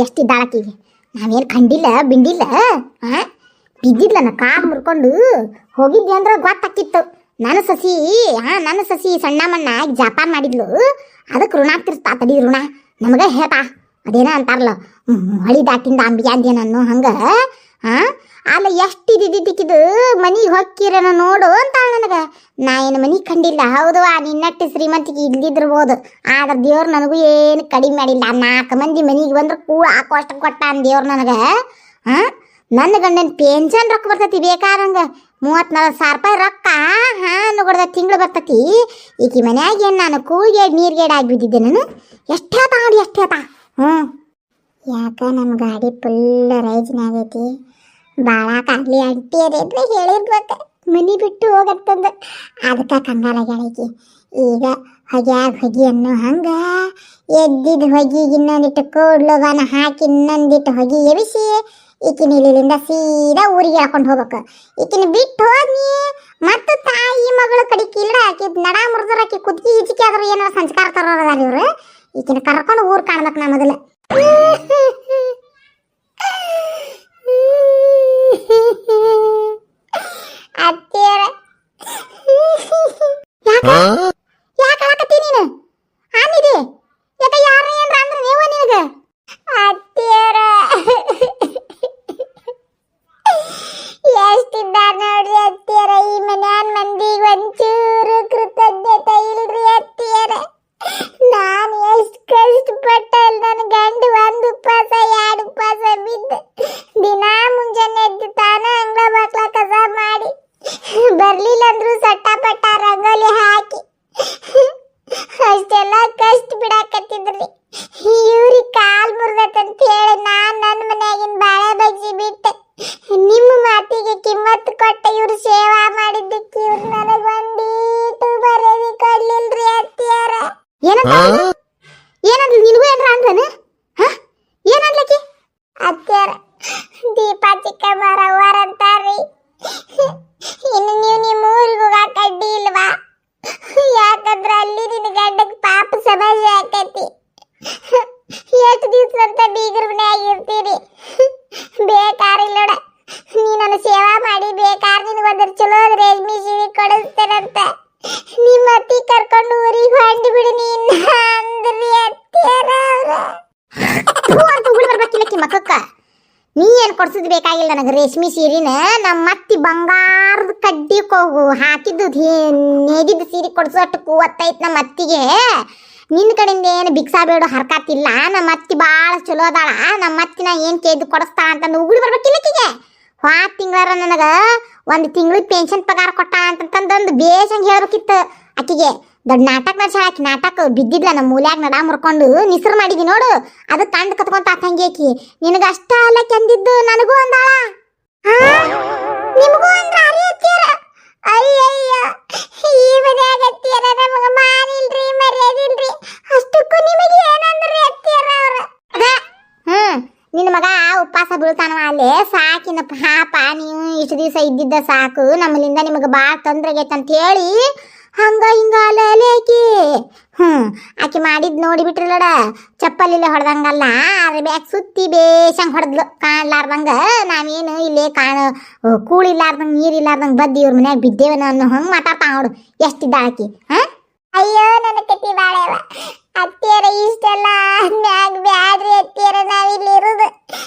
ಎಷ್ಟಿದ್ದಾಳಕ್ಕಿಗೆ ನಾವೇನು ಕಂಡಿಲ್ಲ ಬಿಂಡಿಲ್ಲ. ಬಿದ್ದಿದ್ಲ ನಾ ಕಾಲು ಮುರ್ಕೊಂಡು ಹೋಗಿದ್ದೆ ಅಂದ್ರೆ ಗೊತ್ತಾಕಿತ್ತು. ನನ್ನ ಸಸಿ ಸಣ್ಣ ಮಣ್ಣ ಜಪಾನ್ ಮಾಡಿದ್ಲು. ಅದಕ್ಕೆ ಋಣ ತಿರ್ಸ್ತಾ ತಡಿ ಋಣ ನಮಗೆ ಹೇಳ್ತಾ ಅದೇನ ಅಂತಾರಲ್ಲ ಹೊಳಿ ದಾಟಿಂದ ಅಂಬಿಗೆ ಅಂದ್ಯ ನಾನು ಹಂಗೆ. ಅಲ್ಲ ಎಷ್ಟು ಇದ್ದಿದ್ದಕ್ಕಿದು ಮನಿಗೆ ಹೊಕ್ಕಿರೇನ ನೋಡು ಅಂತಾಳ ನನಗೆ. ನಾ ಏನು ಮನೆ ಕಂಡಿಲ್ಲ ಹೌದು, ನಿನ್ನಟ್ಟು ಶ್ರೀಮಂತಿಗೆ ಇಲ್ದಿದ್ದಿರ್ಬೋದು, ಆದ್ರೆ ದೇವ್ರು ನನಗೂ ಏನು ಕಡಿಮೆ ಮಾಡಿಲ್ಲ. 4 ಮಂದಿ ಮನಿಗೆ ಬಂದ್ರೆ ಕೂಡ ಅಷ್ಟು ಕೊಟ್ಟ ದೇವ್ರು ನನಗೆ. ನನ್ನ ಗಂಡನ ಪೆನ್ಷನ್ ರೊಕ್ಕ ಬರ್ತೈತಿ ಬೇಕಾದಂಗೆ 30-40 ರೂಪಾಯಿ ರೊಕ್ಕ ನೋಡ್ದ ತಿಂಗಳು ಬರ್ತೈತಿ. ಈಕಿ ಮನ್ಯಾಗ ಏನು ನಾನು ಕೂಳ್ಗೇಡ್ ನೀರ್ಗೇಡ್ ಆಗಿಬಿದ್ದಿದ್ದೆ ನಾನು. ಎಷ್ಟು ಹೇಳ್ತಾ ನೋಡಿ ಎಷ್ಟು ಹೇಳ್ತಾ. ಯಾಕ ನಮ್ಮ ಗಾಡಿ ಫುಲ್ ರೈಜ್ನಾಗೈತಿ, ಭಾಳ ಕಾಡ್ಲಿ ಅಂಟಿಯರಿದ್ರೆ ಹೇಳಿರ್ಬೇಕು ಮನೆ ಬಿಟ್ಟು ಹೋಗತ್ತಂದ. ಅದಕ್ಕೆ ಕಂಗಾಲಾಗ್ಯಾಳಕಿ. ಈಗ ಹೊಗಿ ಅನ್ನೋ ಹಂಗೆ ಎದ್ದಿದ್ದು ಹೊಗಿಗೆ ಇನ್ನೊಂದಿಟ್ಟು ಕೂಡ್ಲುಗಾನ ಹಾಕಿ ಇನ್ನೊಂದಿಟ್ಟು ಹೊಗಿ ಎಬಿಸಿ ಈಕಿನ ಇಲ್ಲಿಂದ ಸೀದಾ ಊರಿಗೆ ಹಾಕೊಂಡು ಹೋಗ್ಬೇಕು. ಈಕಿನ ಬಿಟ್ಟು ಹೋಗಿ ಮತ್ತು ತಾಯಿ ಮಗಳು ಕಡಿಕೆ ಇಲ್ಲ ಆಕಿ ನಡ ಮುರಿದ್ರೆ ಆಕಿ ಕುದ್ಕಿ ಈಚಿಕೆ ಆದ್ರೂ ಏನಾರ ಸಂಸ್ಕಾರ ತರೋದಾರ ಇವ್ರು. ಈಕಿನ ಕರ್ಕೊಂಡು ಊರು ಕಾಣ್ಬೇಕು ನಾ ಮೊದಲು. ಅತ್ತಿಯರ ಯಾಕೆ ಹಾಕತ್ತಿ ನೀನು ಆನಿದೆ ಯಾಕ ಯಾರ ಏನ್ರ ಅಂದ್ರೆ ನೀವು ನಿನಗೆ ಅತ್ತಿಯರ ಎಷ್ಟಿದ್ದಾರ ನೋಡ್ರಿ ಅತ್ತಿಯರ. ಈ ಮನ್ಯಾನ ಮಂದಿಗೆ ಒಂಚೂರು ಕೃತಜ್ಞತೆ ಇಲ್ರಿ ಅತ್ತಿಯರ. ನಾನು ಎಷ್ಟು ಕಷ್ಟಪಟ್ಟಲ್ ನನ್ನ ಗಂಡು 1 ಉಪವಾಸ 2 ಉಪವಾಸ ಬಿದ್ದು ದಿನಾ ಮುಂಜಾನೆ ಎದ್ದು ತಾನ ಅಂಗಳ ಬಾಕ್ಲ ಕಸ ಮಾಡಿ ಬರ್ಲಿಲ್ಲ ಅಂದ್ರು ಸಟ್ಟಪಟ್ಟ ರಂಗೋಲಿ ಹಾಕಿ ಅಷ್ಟೆಲ್ಲ ಕಷ್ಟ ಬಿಡಾಕತ್ತಿದ್ರಿ. ಇವ್ರಿಗೆ ಕಾಲ್ ಮುರಿದತ್ತಂತ ಹೇಳಿ ನಾನು ನನ್ನ ಮನ್ಯಾಗಿನ ಬಾಳೆ ಬಜ್ಜಿ ಬಿಟ್ಟೆ. ನಿಮ್ಮ ಮಾತಿಗೆ ಕಿಮ್ಮತ್ತು ಕೊಟ್ಟ ಇವ್ರು ಸೇವಾ ಮಾಡಿದ್ದಕ್ಕೆ ಇವ್ರು ನನಗೊಂದೀಟು ಬರೆದಿ ಕೊಡ್ಲಿಲ್ರಿ ಅತ್ತಿಯಾರ. ಏನಂದ್ಲು ನಿನಗೂ ಏನ್ರ ಅಂದ್ರನ? ಏನಂದ್ಲಕ್ಕಿ ಅತ್ತಿಯಾರ? ದೀಪ ಚಿಕ್ಕಮ್ಮರ ಅಂತಾರ್ರಿ. ಇನ್ನು ನೀವು ನಿಮ್ಮ ಊರಿಗೆ ಹೋಗಾಕ ಅಡ್ಡಿ ಇಲ್ವಾ? ಯಾಕಂದ್ರೆ ಅಲ್ಲಿ ನಿನ್ನ ಗಂಡಕ್ಕೆ ಪಾಪ ಸಮಸ್ಯೆ ಆಕೈತಿ. ಎಷ್ಟು ದಿವ್ಸ ಅಂತ ಬೀಗರ ಮನ್ಯಾಗ ಇರ್ತೀರಿ. ಬೇಕಾರಿಲ್ಲ ನೋಡ ನೀ ನನ್ನ ಸೇವಾ ಮಾಡಿ ಬೇಕಾದ್ರೆ ನಿನಗೊಂದ್ರ ಚಲೋ ರೇಷ್ಮೆ ಸೀರೆ ಕೊಡಿಸ್ತೇನಂತ ನಿಮ್ಮ ಅತ್ತಿ ಕರ್ಕೊಂಡು ಊರಿಗೆ ಹೊಂಡು ಬಿಡು ನೀನು ಅಂದ್ರಿ ಅತ್ತಿಯರ. ಅಂತ ಉಗುಳು ಬರ್ಬೇಕಿಲ್ಲಕ್ಕಿ ಮಕ್ಕಕ್ಕ. ನೀ ಏನು ಕೊಡ್ಸಿದ್ ಬೇಕಾಗಿಲ್ಲ ನನಗೆ ರೇಷ್ಮೆ ಸೀರೆನ. ನಮ್ಮ ಅತ್ತಿ ಬಂಗಾರದ ಕಡ್ಡಿ ಹಾಕಿದ್ದು ನೇದಿದ್ದು ಸೀರೆ ಕೊಡ್ಸೋಷ್ಟು ಕೂವತ್ತೈತೆ ನಮ್ಮ ಅತ್ತಿಗೆ. ನಿನ್ನ ಕಡೆಯಿಂದ ಏನು ಭಿಕ್ಷಾ ಬೇಡ ಹರ್ಕಾತಿಲ್ಲ. ನಮ್ಮ ಅತ್ತಿ ಭಾಳ ಚಲೋ ಅದಾಳ. ನಮ್ಮ ಅತ್ತಿನ ಏನು ಕೇಳಿದ್ದು ಕೊಡಿಸ್ತಾ ಅಂತಂದು ಉಗುಳು ಬರ್ಬೇಕಿಲ್ಲಕ್ಕಿಗೆ. 4 ತಿಂಗಳಾರ ನನಗೆ 1 ತಿಂಗಳಿಗೆ ಪೆನ್ಷನ್ ಪಗಾರ ಕೊಟ್ಟ ಅಂತಂತಂದು ಬೇಸಂಗೆ ಹೇಳ್ಬೇಕಿತ್ತು ಆಕಿಗೆ. ದೊಡ್ಡ ನಾಟಕ ನಡ್ಸಾಳ ಆಕಿ. ನಾಟಕ ಬಿದ್ದಿದ್ಲ ನಮ್ಮ ಮೂಲ್ಯಾಗ ನಡ ಮುರ್ಕೊಂಡು ನಿಸರು ಮಾಡಿದಿ ನೋಡು. ಅದು ತಂದು ಕತ್ಕೊಂತ ತಂಗಿ ಆಕಿ. ನಿನಗೆ ಅಷ್ಟ ಅಲ್ಲ ಕೆಂದಿದ್ದು ನನಗೂ ಅಂದಾಳ. ನಿಮಗೂ ಅಂದ್ರ ಅರಿಯತ್ತೀರ? ಅಯ್ಯಯ್ಯ ಈ ಮನ್ಯಾಗ ಅತ್ತಿಯರ ನಮಗೆ ಮಾನಿಲ್ರಿ ಮರ್ಯಾದಿಲ್ರಿ. ಅಷ್ಟಕ್ಕೂ ನಿಮಗೆ ಏನಂದ್ರಿ ಅತ್ತಿಯರ ಅವ್ರ? ನಿನ್ನ ಮಗ ಉಪವಾಸ ಬೀಳ್ತಾನವ ಅಲ್ಲೇ ಸಾಕಿನ ಪಾಪ. ನೀವು ಇಷ್ಟು ದಿವಸ ಇದ್ದಿದ್ದ ಸಾಕು, ನಮ್ಮಲ್ಲಿಂದ ನಿಮಗೆ ಭಾಳ ತೊಂದ್ರೆ ಆಗೈತೆ ಅಂತ ಹೇಳಿ ಹಂಗ ಹಿಂಗ ಅಲೇಕಿ. ಆಕಿ ಮಾಡಿದ್ ನೋಡಿಬಿಟ್ರಿಲ್ಲಡ, ಚಪ್ಪಲಿಲ್ಲ ಹೊಡೆದಂಗಲ್ಲ ಬ್ಯಾಗ್ ಸುತ್ತಿ ಬೇಸಂಗ್ ಹೊಡೆದ್ಲು ಕಾಣ್ಲಾರ್ದಂಗ. ನಾವೇನು ಇಲ್ಲೇ ಕೂಳಿಲ್ಲಾರ್ದಂಗ ನೀರಿಲ್ಲಾರ್ದಂಗ ಬದ್ದು ಇವ್ರ ಮನ್ಯಾಗ ಬಿದ್ದೇವನ ಅನ್ನೋ ಹಂಗೆ ಮಾತಾಡ್ತಾ ನೋಡು. ಎಷ್ಟಿದ್ದಾಳ ಆಕಿ. ಅಯ್ಯೋ ನನ್ನ ಕತಿ ಬಾಳೆವ ಅತ್ತಿಯರ. ಇಷ್ಟೆಲ್ಲ ಮ್ಯಾಗ ಬ್ಯಾಡ್ರಿ ಅತ್ತಿಯರ. ನಾವಿಲ್ಲಿ ಇರುದು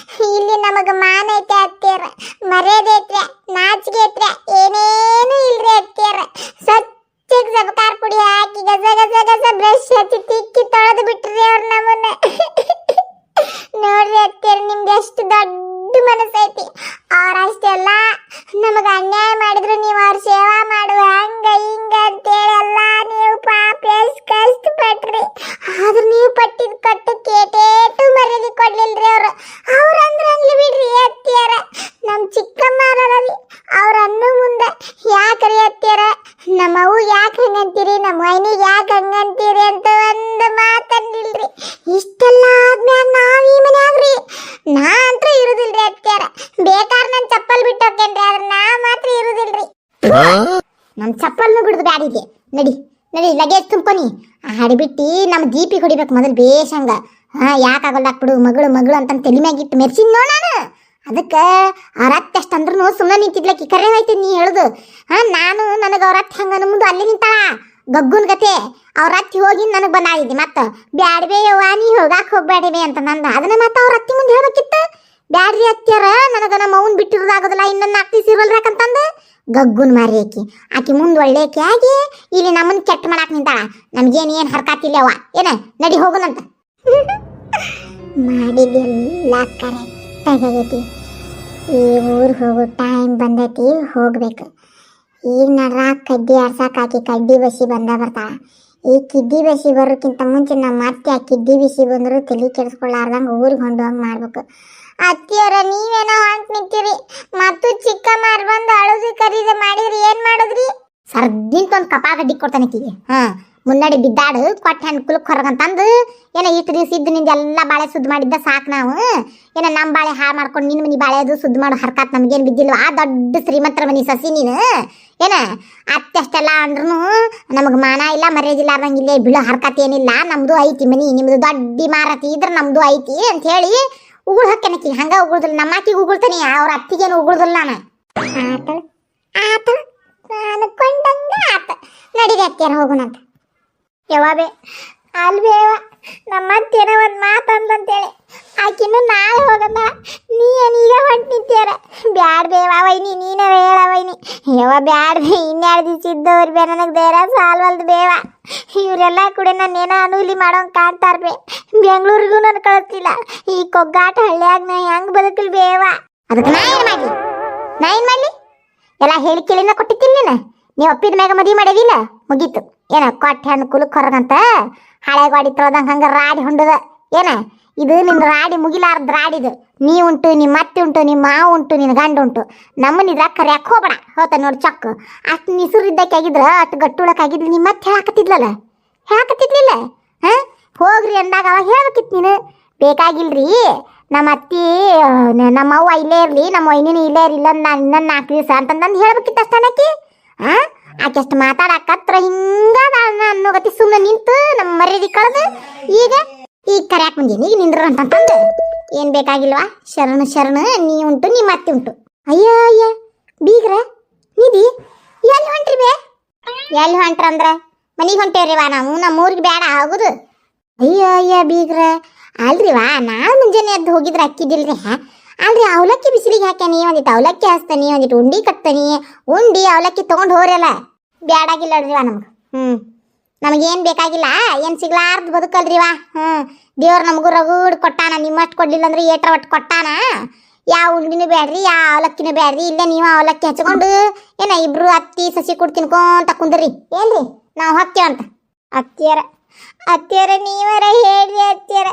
ಇಲ್ಲಿ ನಮಗೆ ಮಾನ ಐತೆ ಅತ್ತಿಯರ, ಮರ್ಯಾದೆ ಐತ್ರಿ, ನಾಚಿಗೆ ಐತ್ರಿ, ಏನೇನು ಇಲ್ರಿ ಅತ್ತಿಯರ. ಸ್ವಚ್ಛಗೆ ಸಬಕಾರ ಪುಡಿ ಹಾಕಿ ಗಸ ಬ್ರಷ್ ಹಚ್ಚಿ ತಿಕ್ಕಿ ತೊಳೆದು ಬಿಟ್ರಿ ಅವ್ರು ನಮ್ಮನ್ನ. ನೋಡ್ರಿ ಅತ್ತಿಯರ ನಿಮ್ಗೆ ಎಷ್ಟು ದೊಡ್ಡ ಮನಸ್ಸೈತಿ. ಅವ್ರ ಅಷ್ಟೆಲ್ಲ ನಮಗೆ ಅನ್ಯಾಯ ಮಾಡಿದ್ರು ನೀವು ಅವ್ರ ಸೇವಾ ಮಾಡುವ ಹಂಗ ಹಿಂಗ ಅಂತೇಳಿ ಎಲ್ಲ ನೀವು ಪಾಪ ಎಷ್ಟು ಕಷ್ಟಪಟ್ರಿ. ಆದ್ರೆ ನೀವು ಪಟ್ಟಿದ್ ಕಟ್ಟು ಕೇಟೇಟು ಮರ್ಯಾದೆ ಕೊಡ್ಲಿಲ್ರಿ ಅವ್ರು. ಅವ್ರಂದ್ರ ಅನ್ಲಿ ಬಿಡ್ರಿ ಅತ್ತಿಯರ. ನಮ್ಮ ಚಿಕ್ಕಮ್ಮರರಿ ಅವ್ರ ಅನ್ನೋ ಮುಂದೆ ಯಾಕ್ರಿ ಅತ್ತಿಯರ ನಮ್ಮವು ಯಾಕೆ ಹಂಗಂತೀರಿ, ನಮ್ಮ ವೈನಿಗೆ ಯಾಕೆ ಹಂಗಂತೀರಿ ಅಂತ ಒಂದು ಮಾತನ್ನಿಲ್ರಿ. ಇಷ್ಟೆಲ್ಲ ಆದ್ಮ್ಯಾಗ ನಾವ್ ಈ ಮನ್ಯಾಗ್ರಿ ನಾ ಅಂತ ಇರುದಿಲ್ರಿ ಅತ್ತಿಯರ. ಬೇಕಾದ್ರೆ ನನ್ನ ಚಪ್ಪಲ್ ಬಿಟ್ಟು ಹೋಗ್ತೇನ್ರಿ, ಆದ್ರೆ ನಾ ಮಾತ್ರ ಇರುದಿಲ್ರಿ. ನಮ್ಮ ಚಪ್ಪಲ್ನು ಬಿಡುದು ಬ್ಯಾಡಿಗೆ. ನಡಿ ನಡಿ ಲಗೇಜ್ ತುಂಬನಿ ಹಾಡಿಬಿಟ್ಟು ನಮ್ಮ ದೀಪಿಗೆ ಹೊಡಿಬೇಕು ಮೊದಲು ಬೇಷಂಗ. ಯಾಕಾಗಲ್ಲ ಬಿಡು ಮಗಳು ಮಗಳು ಅಂತ ತಲೆ ಮ್ಯಾಗಿಟ್ಟು ಮೆರ್ಸಿನ್ ನೋಡ್ ನಾನು. ಅದಕ್ಕೆ ಅವ್ರ ಅತ್ತೆ ಅಷ್ಟಂದ್ರೂ ಸುಮ್ಮನೆ ನಿಂತಿದ್ಲಕ್ಕಿ ಕರೆ ಆಯ್ತು ನೀ ಹೇಳುದು. ನಾನು ನನಗೆ ಅವ್ರ ಅತ್ತೆ ಹಂಗ ಮುಂದೆ ಅಲ್ಲೇ ನಿಂತಾಳ ಗಗ್ಗುನ್ ಗತೆ. ಅವ್ರ ಅತ್ತಿ ಹೋಗಿ ನನಗೆ ಬಂದಾಳಿದ್ದೆ ಮತ್ತೆ ಬ್ಯಾಡ್ಬೇ ಯವ್ವ ನೀ ಹೋಗಾಕ ಹೋಗ್ಬೇಡವೆ ಅಂತ ನಂದು. ಅದನ್ನ ಮತ್ತೆ ಅವ್ರ ಅತ್ತಿ ಮುಂದೆ ಹೇಳ್ಬೇಕಿತ್ತು, ಬ್ಯಾಡ್ರಿ ಅತ್ಯಾರ ನನಗೆ ನಮ್ಮ ಅವ್ನು ಬಿಟ್ಟಿರೋದಾಗೋದಿಲ್ಲ ಇನ್ನೊಂದು 4 ದಿವಸ ಇರಲ್ರಾಕಂತಂದು. ಗಗ್ಗುನ್ ಮಾರಿ ಆಕಿ ಮುಂದೆ ಒಳ್ಳೆಕಿ ಆಗಿ ಇಲ್ಲಿ ನಮ್ಮನ್ನ ಕೆಟ್ಟ ಮಾಡಾಕ್ ನಿಂತಾಳ. ನಮ್ಗೇನು ಹರ್ಕಾತಿಲ್ಲವ ಏನ, ನಡಿ ಹೋಗುನಂತ. ಮಾಡಿದೆಲ್ಲ ಕರೆಕ್ಟ್ ಆಗೈತಿ. ಈ ಊರಿಗೆ ಹೋಗೋ ಟೈಮ್ ಬಂದೈತಿ, ಹೋಗ್ಬೇಕು. ಈಗ ನಡ್ರ ಕಡ್ಡಿ ಆಡ್ಸಕ್ಕೆ ಆಕಿ ಕಡ್ಡಿ ಬಸಿ ಬರ್ತಾಳ. ಈ ಕಿಡ್ಡಿ ಬಸಿ ಬರೋಕ್ಕಿಂತ ಮುಂಚೆ ನಮ್ಮ ಅತ್ತೆ ಆ ಕಿಡ್ಡಿ ಬಿಸಿ ಬಂದರೂ ತಲೆ ಕೆಡಿಸ್ಕೊಳ್ಳಾರ್ದಂಗೆ ಊರಿಗೆ ಹೊಂಡುವಂಗೆ ಮಾಡ್ಬೇಕು. ಅತ್ತಿಯರ ನೀವೇನೋ ಹೊಂಟು ನಿಂತೀರಿ, ಮತ್ತು ಚಿಕ್ಕ ಮಾರ್ ಬಂದು ಅಳುದು ಕರೀದು ಮಾಡಿದ್ರಿ ಏನು ಮಾಡಿದ್ರಿ? ಸರ್ದಿಂತ ಒಂದು ಕಪಾಳ ಗಡ್ಡಿ ಕೊಡ್ತಾನೆ ಆಕಿಗೆ. ಮುನ್ನಡಿ ಬಿದ್ದಾಡು ಕೊಟ್ಟ ಹಣ್ಣು ಕುಲಕ್ಕೆ ಹೊರಗಂತಂದು ಏನೋ ಇಷ್ಟು ದಿವಸ ಇದ್ದು ನಿಂದ ಎಲ್ಲ ಬಾಳೆ ಸುದ್ದು ಮಾಡಿದ್ದ ಸಾಕು. ನಾವು ಏನೋ ನಮ್ಮ ಬಾಳೆ ಹಾಳು ಮಾಡ್ಕೊಂಡು ನಿನ್ನ ಮನೆ ಬಾಳೆ ಅದು ಸುದ್ದು ಮಾಡೋ ಹರ್ಕಾತ್ ನಮಗೇನು ಬಿದ್ದಿಲ್ವ? ಆ ದೊಡ್ಡ ಶ್ರೀಮಂತರ ಮನೆ ಸಸಿ ನೀನು ಏನ ಅತ್ತೆ ಅಷ್ಟೆಲ್ಲ ಅಂದ್ರೂ ನಮಗೆ ಮಾನ ಇಲ್ಲ ಮರ್ಯಾದಿಲ್ಲಾರ್ದಂಗೆ ಇಲ್ಲೇ ಬೀಳೋ ಹರ್ಕತ್ ಏನಿಲ್ಲ. ನಮ್ದು ಐತಿ ಮನಿ, ನಿಮ್ದು ದೊಡ್ಡ ಮಾರತಿ ಇದ್ರೆ ನಮ್ದು ಐತಿ ಅಂತ ಹೇಳಿ ಉಗುಳು ಹಾಕ್ಯಾನಕಿ. ಹಂಗ ಉಗುಳ್ದಿಲ್ಲ, ನಮ್ಮ ಆಕಿಗೆ ಉಗುಳ್ತಾನೆ, ಅವ್ರ ಅತ್ತಿಗೇನು ಉಗುಳ್ದಿಲ್ಲ. ನಾನು ಆತ ಅನ್ಕೊಂಡಂಗ ಆತ. ನಡಿದೆ ಅತ್ತಿಯಾರ ಹೋಗೋಣಂತ. ಯಾವಾಬೇ ಅಲ್ಬೇವ ನಮ್ಮ ಅತ್ತೇನ ಒಂದು ಮಾತಂತಂತೇಳಿ ಆಕಿನ್ನು ನಾಳೆ ಹೋಗಂದ. ನೀ ಏನೀಗ ಹೊಂಟು ನಿಂತೀರ? ಬ್ಯಾಡ ಬೇವ ವೈನಿ, ನೀನೇ ಹೇಳ ವೈನಿ. ಯಾವ ಬ್ಯಾಡ ಬೇ, 2 ದಿವಸ ಇದ್ದವ್ರು ಬೇ ನನಗೆ ಬೇರೆ ಸಾಲ್ವಲ್ದು ಬೇವ. ಇವರೆಲ್ಲ ಕೂಡ ನಾನೇನೋ ಅನುಲಿ ಮಾಡೋಂಗೆ ಕಾಣ್ತಾರ ಬೇ. ಬೆಂಗಳೂರಿಗೂ ನಾನು ಕಳಿಸ್ತಿಲ್ಲ. ಈ ಕೊಗ್ಗಾಟ ಹಳ್ಳಿಯಾಗ ನಾ ಹೆಂಗೆ ಬದುಕಲ್ ಬೇವ? ಅದಕ್ಕೆ ನಾ ಏನು ಮಾಡಲಿ? ಎಲ್ಲ ಹೇಳಿ ಕೇಳಿನ ಕೊಟ್ಟಿತ್ತಿಲ್ಲ ನೀನು. ನೀವು ಒಪ್ಪಿದ ಮ್ಯಾಗ ಮದುವೆ ಮಾಡೇವಿಲ್ಲ, ಮುಗೀತು. ಏನ ಕೊಟ್ಟ ಹಣ್ಣು ಕುಲಕ್ಕೆ ಹೊರಗಂತ ಹಳೆ ಗಾಡಿ ತೊಳ್ದಂಗೆ ಹಂಗೆ ರಾಡಿ ಹೊಂಡದ ಏನ? ಇದು ನಿನ್ನ ರಾಡಿ ಮುಗಿಲಾರ್ದ ರಾಡಿದು. ನೀ ಉಂಟು, ನಿಮ್ಮ ಅತ್ತೆ ಉಂಟು, ನಿಮ್ಮ ಮಾವು ಉಂಟು, ನಿನ್ನ ಗಂಡು ಉಂಟು. ನಮ್ಮನಿದ್ರ ಕರ್ಯಾಕೆ ಹೋಗ್ಬೇಡ. ಹೋತ ನೋಡಿ ಚಕ್ ಅಷ್ಟು ನಿಸುರು ಇದ್ದಕ್ಕಾಗಿದ್ರ ಅಷ್ಟು ಗಟ್ಟುಳಕ್ಕಾಗಿದ್ಲಿ ನಿಮ್ಮ ಮತ್ತೆ ಹೇಳಕತ್ತಿದ್ಲಿಲ್ಲ. ಹೋಗ್ರಿ ಅಂದಾಗ ಅವಾಗ ಹೇಳ್ಬೇಕಿತ್ತು ನೀನು. ಬೇಕಾಗಿಲ್ರಿ ನಮ್ಮ ಅತ್ತಿ ನಮ್ಮ ಅವ್ವ ಇಲ್ಲೇ ಇರಲಿ, ನಮ್ಮ ವೈನಿನ ಇಲ್ಲೇ ಇರಲಿಲ್ಲ ನಾನು ಇನ್ನೊಂದು 4 ದಿವಸ ಅಂತಂದು ಹೇಳ್ಬೇಕಿತ್ತು ಅಷ್ಟನಕ್ಕಿ. ಆಕೆಷ್ಟು ಮಾತಾಡಕತ್ರ ಹಿಂಗ ಅನ್ನೋಗತಿ ಸುಮ್ಮನೆ ನಿಂತು ನಮ್ಮ ಮರ್ಯಾದೆ ಕಳೆದು ಈಗ ಕರ್ಯಾಕ್ ಬಂದೀನಿ. ಈಗ ನಿಂದ್ರು ಅಂತಂತಂದು ಏನು ಬೇಕಾಗಿಲ್ವಾ? ಶರಣ ನೀ ಉಂಟು, ನಿಮ್ಮ ಅತ್ತೆ ಉಂಟು. ಅಯ್ಯ ಬೀಗ್ರ ನಿಧಿ ಎಲ್ಲಿ ಹೊಂಟ್ರಿ ಬೇ? ಎಲ್ಲಿ ಹೊಂಟ್ರಂದ್ರೆ ಮನೆಗೆ ಹೊಂಟೇವ್ರಿವಾ ನಾವು. ನಮ್ಮ ಊರಿಗೆ ಬೇಡ ಆಗುದು. ಅಯ್ಯ ಬೀಗ್ರ ಅಲ್ರಿವಾ, ನಾಳೆ ಮುಂಜಾನೆ ಎದ್ದು ಹೋಗಿದ್ರೆ ಅಕ್ಕಿದಿಲ್ರಿ. ಅಲ್ರಿ ಅವಲಕ್ಕಿ ಬಿಸಿಲಿಗೆ ಹಾಕ್ಯಾನಿ, ಒಂದಿಟ್ಟು ಅವಲಕ್ಕಿ ಹಚ್ತಾನಿ, ಒಂದಿಟ್ಟು ಉಂಡಿ ಕಟ್ತಾನಿ. ಉಂಡಿ ಅವಲಕ್ಕಿ ತೊಗೊಂಡು ಹೋರಲ್ಲ. ಬ್ಯಾಡಾಗಿಲ್ಲ ಅಲ್ರಿವಾ ನಮ್ಗೆ. ನಮಗೇನು ಬೇಕಾಗಿಲ್ಲ, ಏನು ಸಿಗ್ಲಾರ್ದು ಬದುಕಲ್ರಿವಾ. ದೇವ್ರು ನಮಗೂ ರಗೂಡ್ ಕೊಟ್ಟಾನ, ನಿಮ್ಮಷ್ಟು ಕೊಡ್ಲಿಲ್ಲ ಅಂದ್ರೆ ಏಟ್ರ ಒಟ್ಟು ಕೊಟ್ಟಾನ. ಯಾವ ಉಂಡಿನೂ ಬ್ಯಾಡ್ರಿ, ಯಾವ ಅವಲಕ್ಕಿನೂ ಬ್ಯಾಡ್ರಿ. ಇಲ್ಲೇ ನೀವು ಅವಲಕ್ಕಿ ಹಚ್ಕೊಂಡು ಏನ ಇಬ್ರು ಅತ್ತಿ ಸಸಿ ಕೊಟ್ಟು ತಿನ್ಕೊಂತ ಕುಂದ್ರಿ ಏನ್ರಿ, ನಾವು ಹೋಗ್ತೇವಂತ. ಅತ್ತಿಯರ ನೀವರ ಹೇಳ್ರಿ ಅತ್ತಿಯರ,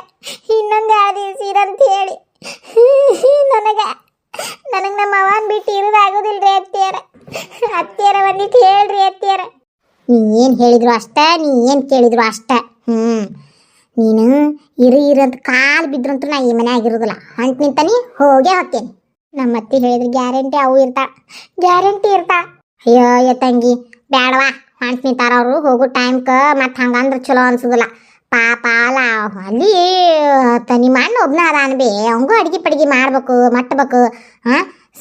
ಇನ್ನೊಂದು 2 ದಿವಸ ಇರಂತ ಹೇಳಿ. ನನಗೆ ನಮ್ಮ ಅವನ್ ಬಿಟ್ಟು ಇರೋದಾಗೋದಿಲ್ರಿ ಅತ್ತಿಯರ ಒಂದಿಟ್ಟು ಹೇಳ್ರಿ ಅತ್ತಿಯರ. ನೀ ಏನು ಹೇಳಿದ್ರು ಅಷ್ಟ, ನೀ ಏನು ಕೇಳಿದ್ರು ಅಷ್ಟ. ನೀನು ಇರಂತ ಕಾಲು ಬಿದ್ರಂತೂ ನಾ ಈ ಮನೆ ಆಗಿರೋದಿಲ್ಲ. ಹೊಂಟು ನಿಂತಾನಿ, ಹೋಗೇ ಹೋಗ್ತೇನೆ. ನಮ್ಮ ಅತ್ತಿ ಹೇಳಿದ್ರೆ ಗ್ಯಾರಂಟಿ ಅವು ಗ್ಯಾರಂಟಿ ಇರ್ತಾಳ. ಅಯ್ಯೋ ತಂಗಿ ಬ್ಯಾಡವಾ, ಹೊಂಟು ನಿಂತಾರ ಅವರು. ಹೋಗೋ ಟೈಮ್ಗೆ ಮತ್ತೆ ಹಂಗಂದ್ರೆ ಚಲೋ ಅನ್ಸೋದಿಲ್ಲ. ಪಾಪ ಅಲ್ಲ ಅಲ್ಲಿ ನಿಮ್ಮ ಅಣ್ಣ ಒಬ್ಬನ ಅದ ಅನ್ಬೇ, ಅವಂಗೂ ಅಡ್ಗೆ ಮಾಡ್ಬೇಕು ಮಟ್ಟಬೇಕು.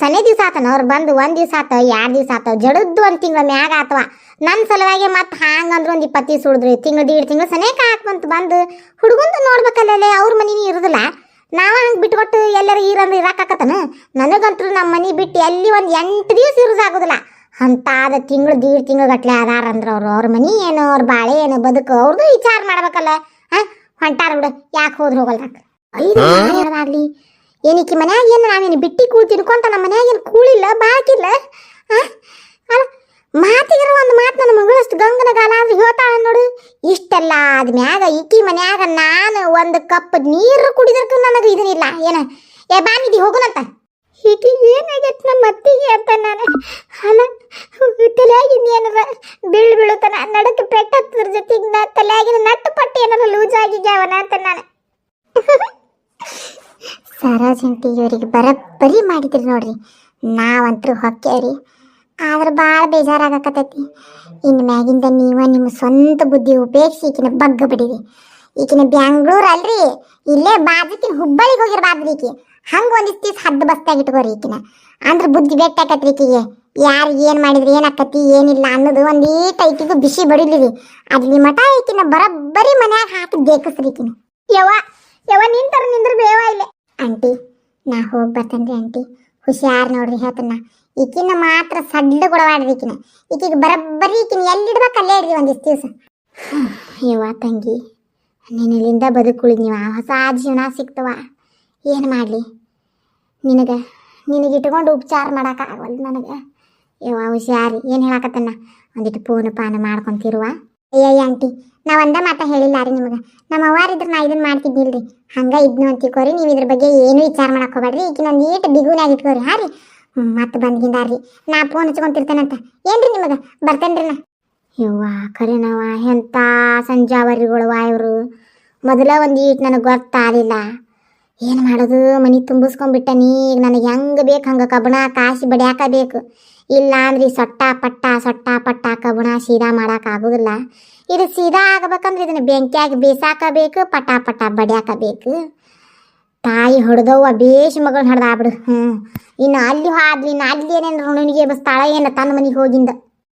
ಸನೇ ದಿವಸ ಆತನ ಅವ್ರು ಬಂದು 1 ದಿವಸ ಆತ, 2 ದಿವಸ ಆತ, ಜಡದ್ದು 1 ತಿಂಗಳ ಮ್ಯಾಗ ಆತವ. ನನ್ನ ಸಲುವಾಗಿ ಮತ್ತೆ ಹಂಗಂದ್ರೆ ಒಂದು 20 ದಿವಸ ಉಳಿದ್ರಿ, ತಿಂಗಳು 1.5 ತಿಂಗಳು ಸನೇಕ ಹಾಕ್ಬಂತು. ಬಂದು ಹುಡುಗಂದು ನೋಡ್ಬೇಕಲ್ಲೇ, ಅವ್ರ ಮನೆ ಇರೋದಿಲ್ಲ. ನಾವ ಹಂಗೆ ಬಿಟ್ಕೊಟ್ಟು ಎಲ್ಲರೂ ಇರಂದ್ರೆ ಇರಾಕತ್ತನ. ನನಗಂತೂ ನಮ್ಮ ಮನೆ ಬಿಟ್ಟು ಎಲ್ಲಿ ಒಂದು 8 ದಿವಸ ಇರೋದಾಗೋದಿಲ್ಲ. ಅಂತಾದ ತಿಂಗಳು 1.5 ತಿಂಗಳು ಗಟ್ಲೆ ಅದಾರಂದ್ರೆ ಅವ್ರ ಮನೆ ಏನು, ಅವ್ರ ಬಾಳೆ ಏನು, ಬದುಕು ಅವ್ರದ್ದು ವಿಚಾರ ಮಾಡ್ಬೇಕಲ್ಲ. ಹೊಂಟಾರ ಬಿಡು, ಯಾಕೆ ಹೋದ್ರೆ ಹೋಗಲ್ರಾಕ. 5 ಹೇಳದಾಗ್ಲಿ ಏನಕ್ಕೆ ಮನ್ಯಾಗ ಏನು ನಾವೇನು ಬಿಟ್ಟು ಕೂಳು ತಿನ್ಕೊಂತ ನಮ್ಮ ಮನ್ಯಾಗ ಏನು ಕೂಳಿಲ್ಲ ಬಾಕಿಲ್ಲ. ಅಲ್ಲ ಮಾತಿಗಿರೋ ಒಂದು ಮಾತು ನನ್ನ ಮಗಳಷ್ಟು ಗಂಗನ ಗಾಲ ಅಂದ್ರೆ ಹೇಳ್ತಾಳ ನೋಡು. ಇಷ್ಟೆಲ್ಲ ಆದ್ಮ್ಯಾಗ ಈಕಿ ಮನ್ಯಾಗ ನಾನು 1 ಕಪ್ ನೀರು ಕುಡಿದ್ರಕ್ಕೂ ನನಗೆ ಇದನ್ನಿಲ್ಲ. ಏ ಬಾನಿದಿ ಹೋಗುನಂತ. ಹೀಗೆ ಏನಾಗೈತೆ ನಮ್ಮ ಅತ್ತಿಗೆ ಅಂತ ನಾನು. ಅಲ್ಲ ತಲೆಯಾಗಿನ ಏನಾರ ಬೀಳುತ್ತಾನ, ನಡಕ್ಕೆ ಪೆಟ್ಟ ಹತ್ತದ್ರ ಜೊತೆಗೆ ನಾ ತಲೆಯಾಗಿನ ನಟ್ಟು ಪಟ್ಟು ಏನಾರ ಲೂಸ್ ಆಗಿಗ್ಯಾವನ ಅಂತ ನಾನು. ಸರೋಜಂಟಿ ಇವರಿಗೆ ಬರಬ್ಬರಿ ಮಾಡಿದ್ರಿ ನೋಡ್ರಿ. ನಾವಂತರೂ ಹೊಕ್ಕೇವ್ರಿ, ಆದ್ರೆ ಭಾಳ ಬೇಜಾರಾಗಕತ್ತೈತಿ. ಇನ್ನು ಮ್ಯಾಗಿಂದ ನೀವು ನಿಮ್ಮ ಸ್ವಂತ ಬುದ್ಧಿ ಉಪಯೋಗಿಸಿ ಈಕಿನ ಬಗ್ಗ ಬಿಡಿರಿ. ಈಕಿನ ಬ್ಯಾಂಗ್ಳೂರ್ ಅಲ್ರಿ, ಇಲ್ಲೇ ಬಾಜುಕಿನ ಹುಬ್ಬಳ್ಳಿಗೆ ಹೋಗಿರ್ಬಾರ್ದ್ರಿ ಈಕಿ. ಹಂಗ ಒಂದಿಷ್ಟು ದಿವ್ಸ ಹದ್ದು ಬಸ್ತಾಗ ಇಟ್ಕೋರಿ ಈಕಿನ. ಅಂದ್ರೆ ಬುದ್ಧಿ ಬೆಟ್ಟಾಕತ್ರಿ ಈಕಿಗೆ. ಯಾರು ಏನ್ ಮಾಡಿದ್ರಿ ಏನಾಕತಿ ಏನಿಲ್ಲ ಅನ್ನೋದು ಒಂದೀಟ ಈಕಿಗೂ ಬಿಸಿ ಬಡಿಲಿರಿ. ಅಲ್ಲಿ ಮಠ ಈಕಿನ ಬರಬ್ಬರಿ ಮನ್ಯಾಗ ಹಾಕಿ ಬೇಕಸ್ರಿ ಈಕಿನ. ಯವ್ವ ಯವ್ವ ನಿಂತರ ನಿಂದ್ರ ಬೇವ ಇಲ್ಲೇ. ಆಂಟಿ ನಾ ಹೋಗಿ ಬರ್ತೇನ್ರಿ ಆಂಟಿ, ಹುಷಾರ್ ನೋಡ್ರಿ ಹೇಳ್ತನ. ಈಕಿನ ಮಾತ್ರ ಸಡ್ಡು ಕೊಡವಾಡ್ರಿ ಈಕಿನ. ಈಕಿಗೆ ಬರಬ್ಬರಿ ಈಕಿನ ಎಲ್ಲಿಡ್ಬೇಕು ಅಲ್ಲೇ ಇಡ್ರಿ ಒಂದಿಷ್ಟು ದಿವಸ. ಯವ್ವ ತಂಗಿ, ನೀನಿಲ್ಲಿಂದ ಬದುಕುಳಿದ್ನಿವ, ಹೊಸ ಜೀವನ ಸಿಕ್ತವ. ಏನು ಮಾಡಲಿ, ನಿನಗೆ ಇಟ್ಕೊಂಡು ಉಪಚಾರ ಮಾಡೋಕ್ಕಾಗಲ್ಲ ನನಗೆ. ಯವ್ವ ಹುಷಾರಿ, ಏನು ಹೇಳಕತ್ತನ್ನ, ಒಂದಿಟ್ಟು ಪೂನ ಪಾನ ಮಾಡ್ಕೊಂತಿರುವ. ಅಯ್ಯ ಆಂಟಿ, ನಾ ಒಂದ ಮಾತ ಹೇಳಿಲ್ಲ ರೀ ನಿಮಗೆ. ನಮ್ಮ ಅವ್ವಾರಿದ್ರೆ ನಾ ಇದನ್ನ ಮಾಡ್ತಿದ್ದಿಲ್ರಿ. ಹಂಗೆ ಇದ್ನು ಅಂತಿಕೋರಿ, ನೀವು ಇದ್ರ ಬಗ್ಗೆ ಏನು ವಿಚಾರ ಮಾಡಕ್ಕೆ ಹೋಗ್ಬೇಡ್ರಿ. ಈಕಿನೊಂದು ಈಟು ಬಿಗುನಾಗಿ ಇಟ್ಕೋರಿ. ಹಾಂ ರೀ, ಮತ್ತೆ ಬಂದ್ಗಿಂದಾರ್ರಿ ನಾ ಫೋನ್ ಹಚ್ಕೊಂತಿರ್ತೇನಂತ. ಏನ್ರಿ ನಿಮಗೆ ಬರ್ತೇನ್ರಿ ನಾ. ಯವ್ವ ಕರೆನವ, ಎಂಥ ಸಂಜಾವರಿಗಳವ ಇವರು. ಮೊದಲ ಒಂದು ಈಟು ನನಗೆ ಗೊತ್ತಾಗಲಿಲ್ಲ. ಏನು ಮಾಡೋದು, ಮನೆ ತುಂಬಿಸ್ಕೊಂಡ್ಬಿಟ್ಟನಿ. ಈಗ ನನಗೆ ಹೆಂಗೆ ಬೇಕು ಹಂಗೆ ಕಬ್ಬಣ ಕಾಸಿ ಬಡಿಯಾಕ ಬೇಕು. ಇಲ್ಲ ಅಂದ್ರೆ ಸೊಟ್ಟ ಪಟ್ಟ ಕಬ್ಬಣ ಸೀದಾ ಮಾಡೋಕ್ಕಾಗೋದಿಲ್ಲ. ಇದು ಸೀದಾ ಆಗ್ಬೇಕಂದ್ರೆ ಇದನ್ನು ಬೆಂಕಿಯಾಗಿ ಬೇಸಾಕಬೇಕು, ಪಟ ಬಡಿಯಾಕಬೇಕು. ತಾಯಿ ಹೊಡೆದವ್ವ ಬೇಷ್ ಮಗಳನ್ನ ಹೊಡೆದಾಬಿಡು. ಇನ್ನು ಅಲ್ಲಿ ಹಾದ್ಲಿ, ಇನ್ನು ಅಲ್ಲಿ ಏನೇನು ಋಣಿಗೆ ಬಸ್ತಾಳ ಏನು ತನ್ನ ಮನೆಗೆ ಹೋಗಿಂದ.